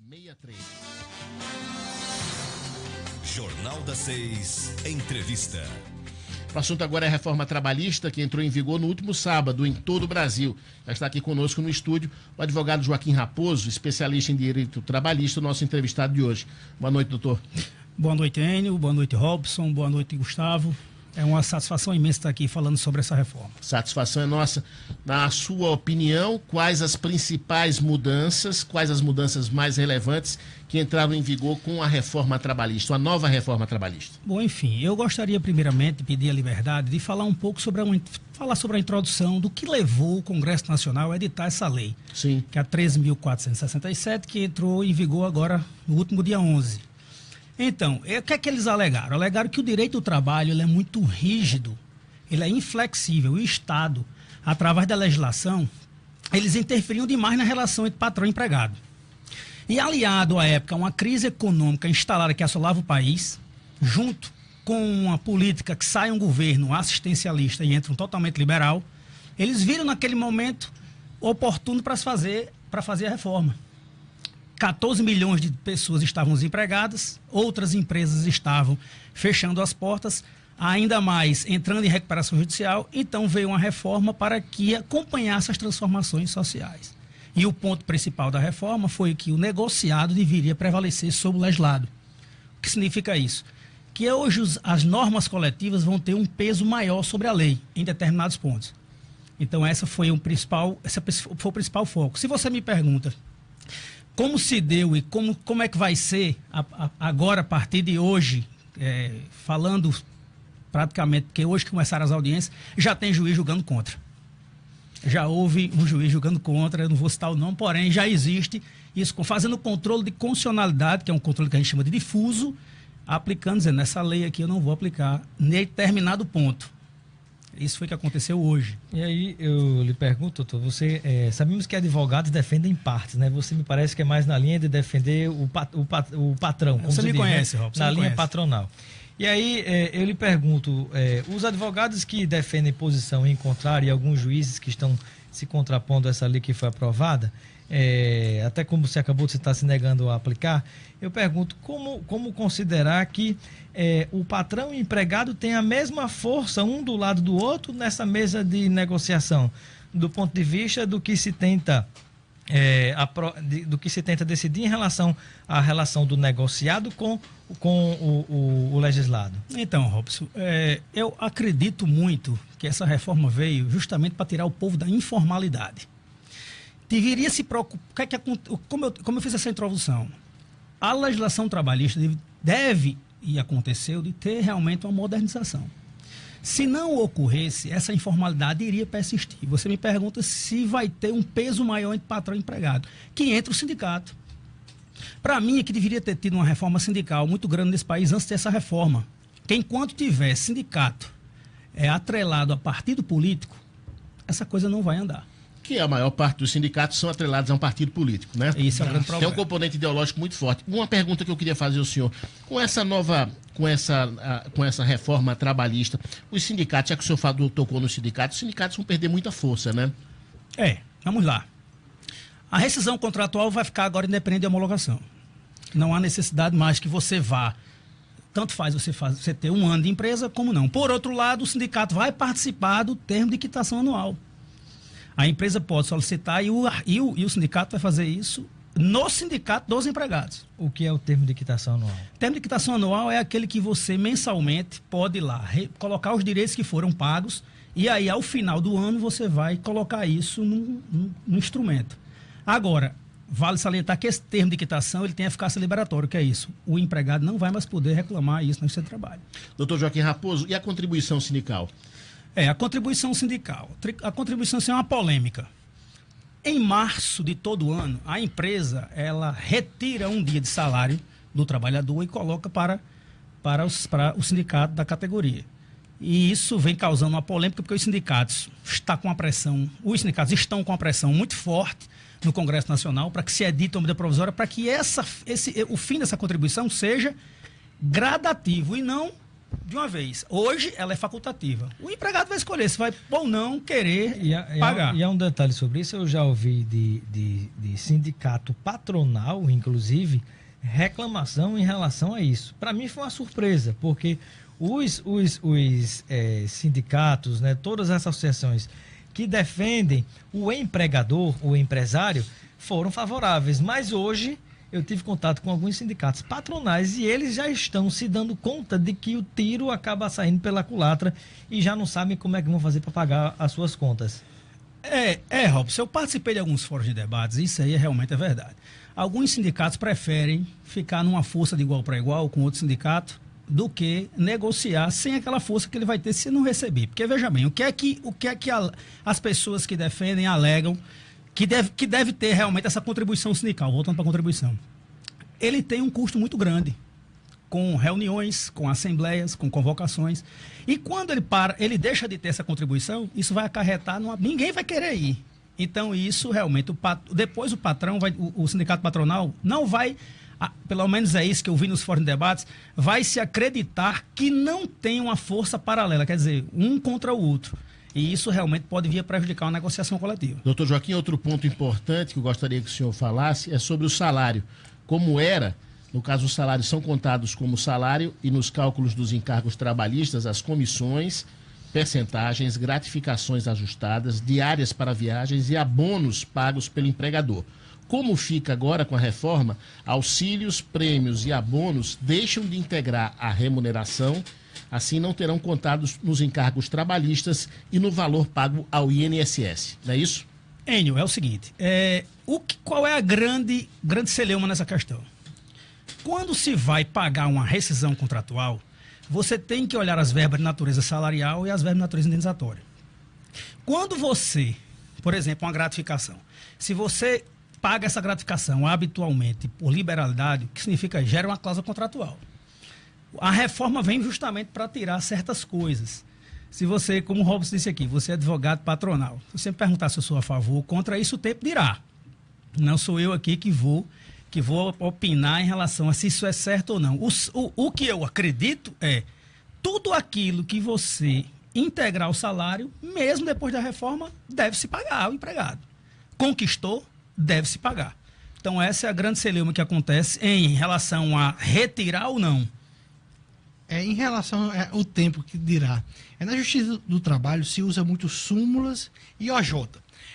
63. Jornal da 6, entrevista. O assunto agora é a reforma trabalhista que entrou em vigor no último sábado em todo o Brasil. Já está aqui conosco no estúdio o advogado Joaquim Raposo, especialista em direito trabalhista, nosso entrevistado de hoje. Boa noite, doutor. Boa noite, Enio. Boa noite, Robson. Boa noite, Gustavo. É uma satisfação imensa estar aqui falando sobre essa reforma. Satisfação é nossa. Na sua opinião, quais as principais mudanças, quais as mudanças mais relevantes que entraram em vigor com a reforma trabalhista, a nova reforma trabalhista? Bom, enfim, eu gostaria primeiramente de pedir a liberdade de falar um pouco sobre a introdução do que levou o Congresso Nacional a editar essa lei. Sim. Que é a 13.467, que entrou em vigor agora no último dia 11. Então, o que é que eles alegaram? Alegaram que o direito do trabalho ele é muito rígido, ele é inflexível. E o Estado, através da legislação, eles interferiam demais na relação entre patrão e empregado. E aliado à época a uma crise econômica instalada que assolava o país, junto com uma política que sai um governo assistencialista e entra um totalmente liberal, eles viram naquele momento oportuno para fazer a reforma. 14 milhões de pessoas estavam desempregadas, outras empresas estavam fechando as portas, ainda mais entrando em recuperação judicial, então veio uma reforma para que acompanhasse as transformações sociais. E o ponto principal da reforma foi que o negociado deveria prevalecer sobre o legislado. O que significa isso? Que hoje as normas coletivas vão ter um peso maior sobre a lei, em determinados pontos. Então esse foi o principal foco. Se você me pergunta como se deu e como é que vai ser agora, a partir de hoje, falando praticamente, porque hoje que começaram as audiências, já tem juiz julgando contra. Já houve um juiz julgando contra, eu não vou citar o nome, porém já existe isso, fazendo controle de constitucionalidade, que é um controle que a gente chama de difuso, aplicando, dizendo, nessa lei aqui eu não vou aplicar em determinado ponto. Isso foi o que aconteceu hoje. E aí eu lhe pergunto, doutor, sabemos que advogados defendem partes, né? Você me parece que é mais na linha de defender o patrão. Como você me diz, conhece, né? Robson. Na linha patronal. E aí eu lhe pergunto, os advogados que defendem posição em contrário e alguns juízes que estão se contrapondo a essa lei que foi aprovada, até como você acabou de estar se negando a aplicar, eu pergunto como considerar que o patrão e o empregado têm a mesma força um do lado do outro nessa mesa de negociação, do ponto de vista do que se tenta decidir em relação à relação do negociado com o legislado. Então, Robson, eu acredito muito que essa reforma veio justamente para tirar o povo da informalidade. Deveria se preocupar, como eu fiz essa introdução, a legislação trabalhista deve, e aconteceu, de ter realmente uma modernização. Se não ocorresse, essa informalidade iria persistir. Você me pergunta se vai ter um peso maior entre patrão e empregado, que entra o sindicato. Para mim, é que deveria ter tido uma reforma sindical muito grande nesse país antes dessa reforma. Que enquanto tiver sindicato atrelado a partido político, essa coisa não vai andar. Que a maior parte dos sindicatos são atrelados a um partido político, né? Isso é um grande problema. Tem um componente ideológico muito forte. Uma pergunta que eu queria fazer ao senhor, com essa reforma trabalhista, os sindicatos, já que o senhor tocou nos sindicatos, os sindicatos vão perder muita força, né? Vamos lá. A rescisão contratual vai ficar agora independente de homologação. Não há necessidade mais que você vá, tanto faz você ter um ano de empresa, como não. Por outro lado, o sindicato vai participar do termo de quitação anual. A empresa pode solicitar e o sindicato vai fazer isso no sindicato dos empregados. O que é o termo de quitação anual? O termo de quitação anual é aquele que você mensalmente pode ir lá, colocar os direitos que foram pagos e aí ao final do ano você vai colocar isso no instrumento. Agora, vale salientar que esse termo de quitação ele tem eficácia liberatória, que é isso. O empregado não vai mais poder reclamar isso no seu trabalho. Doutor Joaquim Raposo, e a contribuição sindical? A contribuição sindical. A contribuição é uma polêmica. Em março de todo ano, a empresa ela retira um dia de salário do trabalhador e coloca para o sindicato da categoria. E isso vem causando uma polêmica porque os sindicatos estão com uma pressão muito forte no Congresso Nacional para que se edite uma medida provisória, para que o fim dessa contribuição seja gradativo e não de uma vez. Hoje ela é facultativa. O empregado vai escolher se vai ou não querer pagar. E há um detalhe sobre isso, eu já ouvi de sindicato patronal, inclusive, reclamação em relação a isso. Para mim foi uma surpresa, porque os sindicatos, né, todas as associações que defendem o empregador, o empresário, foram favoráveis. Mas hoje eu tive contato com alguns sindicatos patronais e eles já estão se dando conta de que o tiro acaba saindo pela culatra e já não sabem como é que vão fazer para pagar as suas contas. Robson, eu participei de alguns fóruns de debates, isso aí realmente é verdade. Alguns sindicatos preferem ficar numa força de igual para igual com outro sindicato do que negociar sem aquela força que ele vai ter se não receber. Porque, veja bem, o que é que as pessoas que defendem alegam que deve ter realmente essa contribuição sindical, voltando para a contribuição. Ele tem um custo muito grande, com reuniões, com assembleias, com convocações. E quando ele deixa de ter essa contribuição, isso vai acarretar ninguém vai querer ir. Então, isso realmente, depois o patrão, o sindicato patronal, não vai, pelo menos é isso que eu vi nos fóruns de debates, vai se acreditar que não tem uma força paralela, quer dizer, um contra o outro. E isso realmente pode vir a prejudicar uma negociação coletiva. Doutor Joaquim, outro ponto importante que eu gostaria que o senhor falasse é sobre o salário. Como era, no caso, os salários são contados como salário e nos cálculos dos encargos trabalhistas, as comissões, percentagens, gratificações ajustadas, diárias para viagens e abonos pagos pelo empregador. Como fica agora com a reforma, auxílios, prêmios e abonos deixam de integrar a remuneração. Assim, não terão contados nos encargos trabalhistas e no valor pago ao INSS. Não é isso? Enio, é o seguinte. Qual é a grande celeuma nessa questão? Quando se vai pagar uma rescisão contratual, você tem que olhar as verbas de natureza salarial e as verbas de natureza indenizatória. Quando você, por exemplo, uma gratificação, se você paga essa gratificação habitualmente por liberalidade, o que significa gera uma cláusula contratual. A reforma vem justamente para tirar certas coisas. Se você, como o Robson disse aqui, você é advogado patronal, se você me perguntar se eu sou a favor ou contra isso, o tempo dirá. Não sou eu aqui que vou opinar em relação a se isso é certo ou não. O que eu acredito é tudo aquilo que você integrar o salário, mesmo depois da reforma, deve-se pagar ao empregado. Conquistou, deve-se pagar. Então essa é a grande celeuma que acontece em relação a retirar ou não. Em relação ao tempo que dirá, na Justiça do Trabalho se usa muito súmulas e OJ.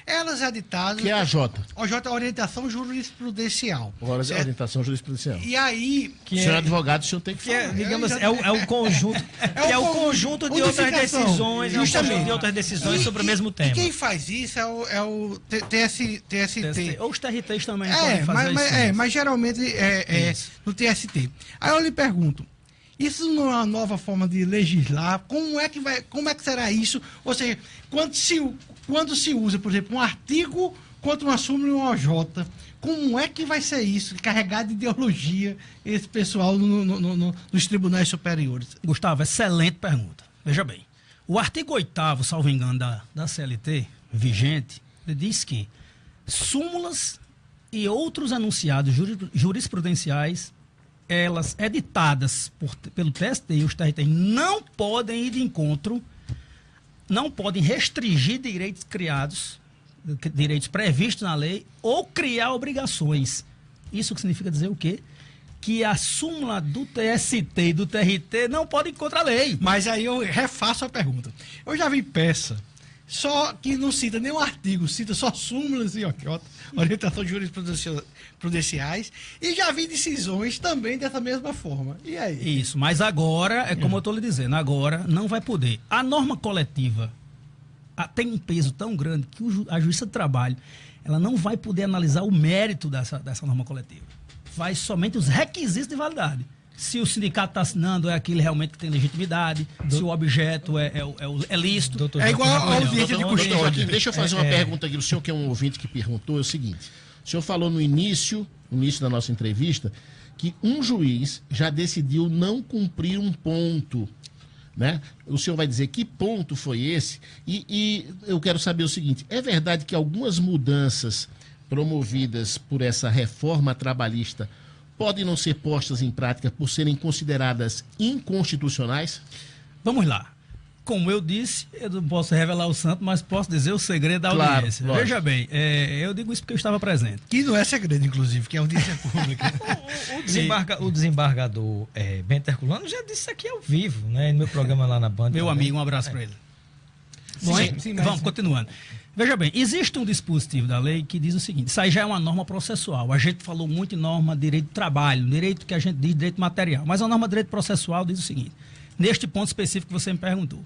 Elas editadas... Que é a OJ? OJ é a Orientação Jurisprudencial. Orientação Jurisprudencial. E aí... O senhor é advogado, o senhor tem que falar. Digamos assim, é o conjunto... é o conjunto de outras decisões, justamente, de outras decisões sobre o mesmo tema. E quem faz isso é o TST. Ou os TRTs também podem fazer isso. Mas geralmente no TST. Aí eu lhe pergunto, isso não é uma nova forma de legislar? Como é que será isso? Ou seja, quando se usa, por exemplo, um artigo contra uma súmula e um OJ, como é que vai ser isso? Carregado de ideologia esse pessoal nos tribunais superiores? Gustavo, excelente pergunta. Veja bem, o artigo 8º, salvo engano, da CLT, vigente, ele diz que súmulas e outros anunciados jurisprudenciais, elas editadas pelo TST e os TRT não podem ir de encontro, não podem restringir direitos criados, direitos previstos na lei, ou criar obrigações. Isso que significa dizer o quê? Que a súmula do TST e do TRT não podem ir contra a lei. Mas aí eu refaço a pergunta. Eu já vi peça, só que não cita nenhum artigo, cita só súmulas e orientações jurisprudenciais, e já vi decisões também dessa mesma forma. E aí? Isso, mas agora, é como eu estou lhe dizendo, agora não vai poder. A norma coletiva tem um peso tão grande que a Justiça do Trabalho ela não vai poder analisar o mérito dessa norma coletiva. Vai somente os requisitos de validade. Se o sindicato está assinando, é aquele realmente que tem legitimidade, se o objeto é lícito. Doutor, é igual ao audiência de custódia. Deixa eu fazer uma pergunta aqui. O senhor que é um ouvinte que perguntou é o seguinte. O senhor falou no início da nossa entrevista, que um juiz já decidiu não cumprir um ponto, né? O senhor vai dizer que ponto foi esse? E eu quero saber o seguinte, é verdade que algumas mudanças promovidas por essa reforma trabalhista podem não ser postas em prática por serem consideradas inconstitucionais? Vamos lá. Como eu disse, eu não posso revelar o santo, mas posso dizer o segredo da Claro, audiência. lógico. Veja bem, eu digo isso porque eu estava presente. Que não é segredo, inclusive, que é audiência pública. O desembargador Bento Herculano já disse isso aqui ao vivo, né? No meu programa lá na Band. Meu também. amigo, um abraço para ele. Sim, Bom, sim, mas- vamos, continuando. Veja bem, existe um dispositivo da lei que diz o seguinte, isso aí já é uma norma processual. A gente falou muito em norma de direito do trabalho, direito que a gente diz direito material, mas a norma de direito processual diz o seguinte, neste ponto específico que você me perguntou.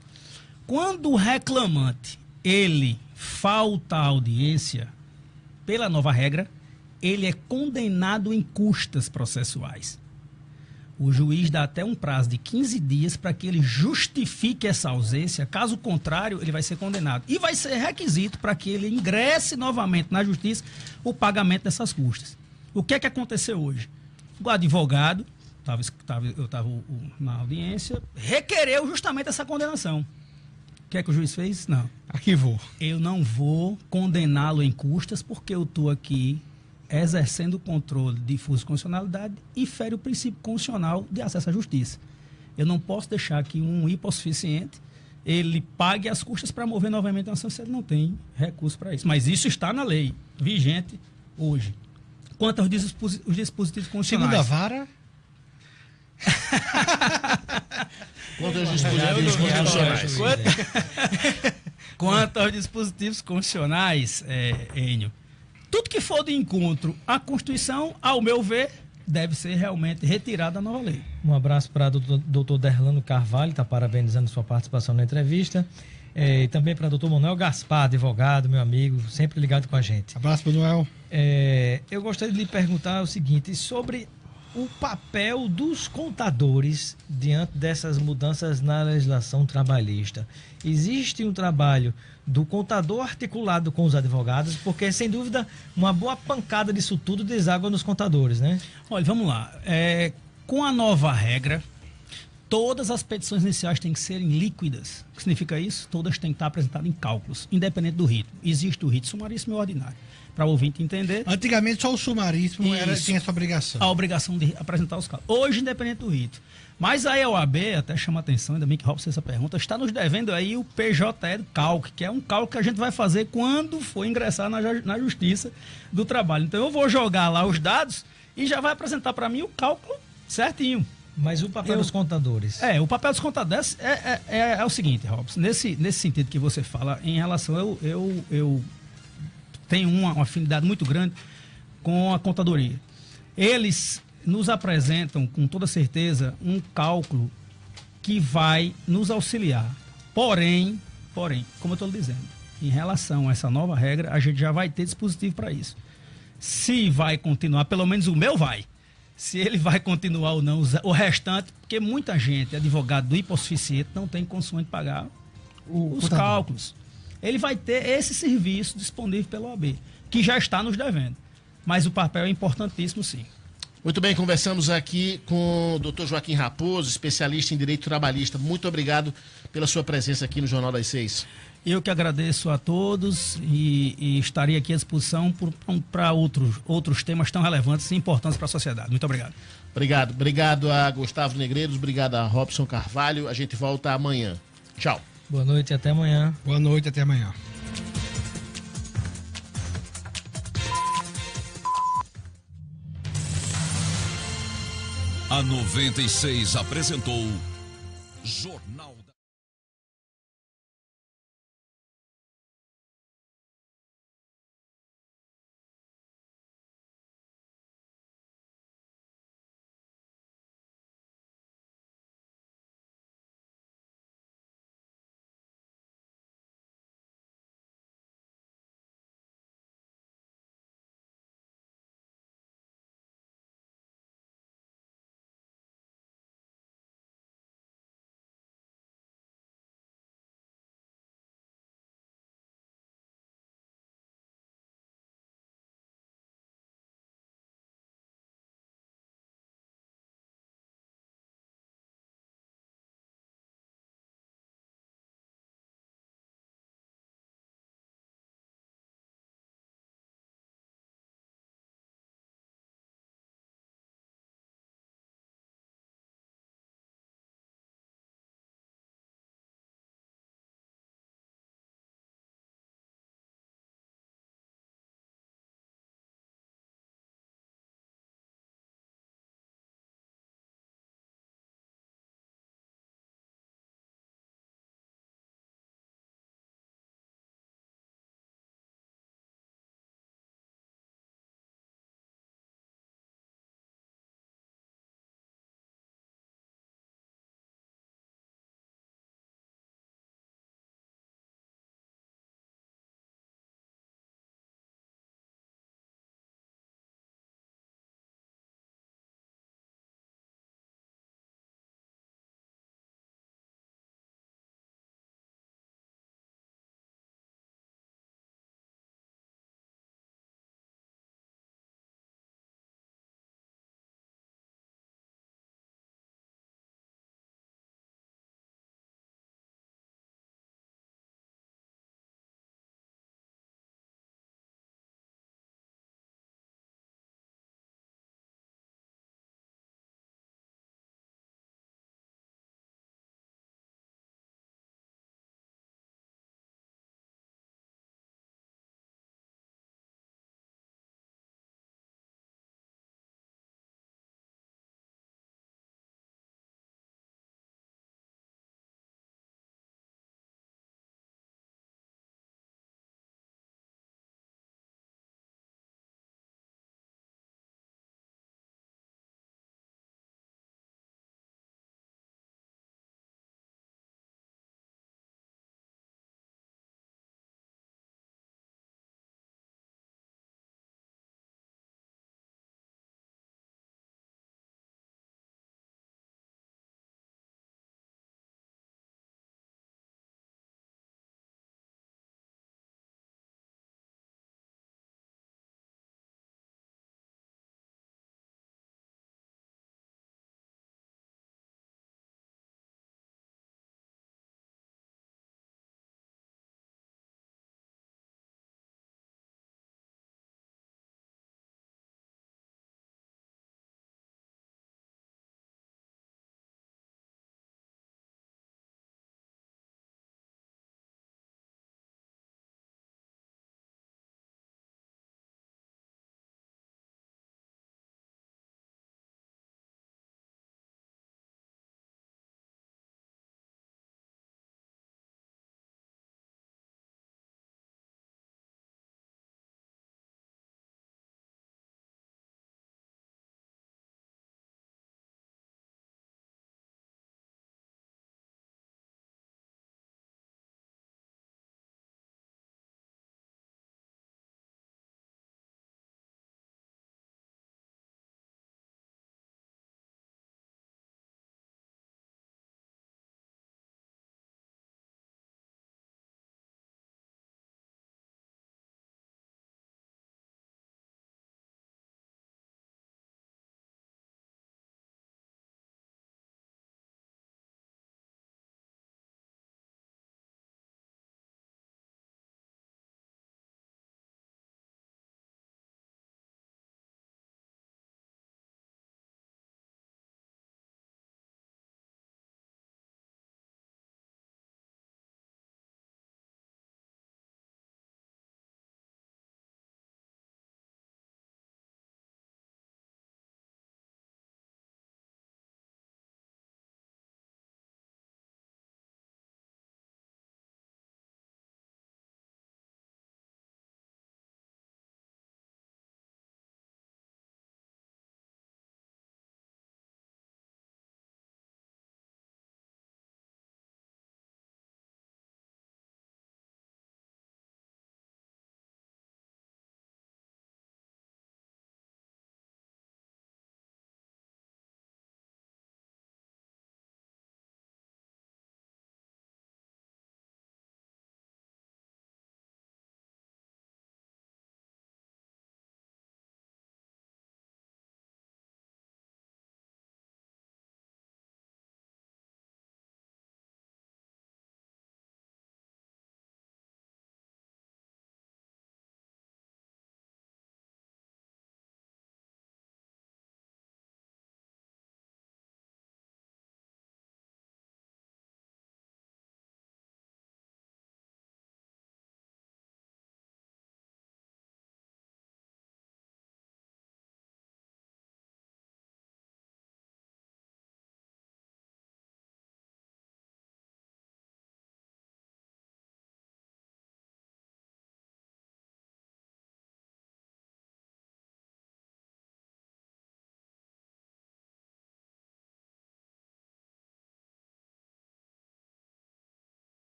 Quando o reclamante, ele falta à audiência, pela nova regra, ele é condenado em custas processuais. O juiz dá até um prazo de 15 dias para que ele justifique essa ausência. Caso contrário, ele vai ser condenado. E vai ser requisito para que ele ingresse novamente na justiça o pagamento dessas custas. O que é que aconteceu hoje? O advogado, eu estava na audiência, requereu justamente essa condenação. O que é que o juiz fez? Não. Arquivou. Eu não vou condená-lo em custas porque eu estou aqui exercendo o controle de difuso de constitucionalidade e fere o princípio constitucional de acesso à justiça. Eu não posso deixar que um hipossuficiente ele pague as custas para mover novamente a ação se ele não tem recurso para isso. Mas isso está na lei, vigente hoje. Quanto aos dispositivos constitucionais... Segunda vara. Quanto aos dispositivos constitucionais? Quanto aos dispositivos constitucionais, Enio, tudo que for de encontro à Constituição, ao meu ver, deve ser realmente retirado da nova lei. Um abraço para o doutor Derlano Carvalho, está parabenizando sua participação na entrevista. E também para o doutor Manuel Gaspar, advogado, meu amigo, sempre ligado com a gente. Abraço para o Noel. Eu gostaria de lhe perguntar o seguinte, sobre o papel dos contadores diante dessas mudanças na legislação trabalhista. Existe um trabalho do contador articulado com os advogados, porque, sem dúvida, uma boa pancada disso tudo deságua nos contadores, né? Olha, vamos lá. Com a nova regra, todas as petições iniciais têm que serem líquidas. O que significa isso? Todas têm que estar apresentadas em cálculos, independente do rito. Existe o rito sumaríssimo e o ordinário. Para o ouvinte entender... Antigamente só o sumaríssimo Isso. tinha essa obrigação. A obrigação de apresentar os cálculos. Hoje, independente do rito. Mas a OAB, até chama a atenção, ainda bem que Robson fez essa pergunta, está nos devendo aí o PJE do cálculo, que é um cálculo que a gente vai fazer quando for ingressar na Justiça do Trabalho. Então eu vou jogar lá os dados e já vai apresentar para mim o cálculo certinho. Mas o papel dos contadores? O papel dos contadores é o seguinte, Robson, nesse sentido que você fala, em relação, eu tenho uma afinidade muito grande com a contadoria. Eles nos apresentam, com toda certeza, um cálculo que vai nos auxiliar. Porém, como eu estou dizendo, em relação a essa nova regra, a gente já vai ter dispositivo para isso. Se vai continuar, pelo menos o meu vai. Se ele vai continuar ou não, o restante, porque muita gente, advogado do hipossuficiente, não tem condições de pagar os cálculos. Ele vai ter esse serviço disponível pela OAB, que já está nos devendo. Mas o papel é importantíssimo, sim. Muito bem, conversamos aqui com o Dr. Joaquim Raposo, especialista em direito trabalhista. Muito obrigado pela sua presença aqui no Jornal das 6. Eu que agradeço a todos e estarei aqui à disposição para outros temas tão relevantes e importantes para a sociedade. Muito obrigado. Obrigado. Obrigado a Gustavo Negreiros, obrigado a Robson Carvalho. A gente volta amanhã. Tchau. Boa noite e até amanhã. Boa noite, até amanhã. A 96 apresentou Jornal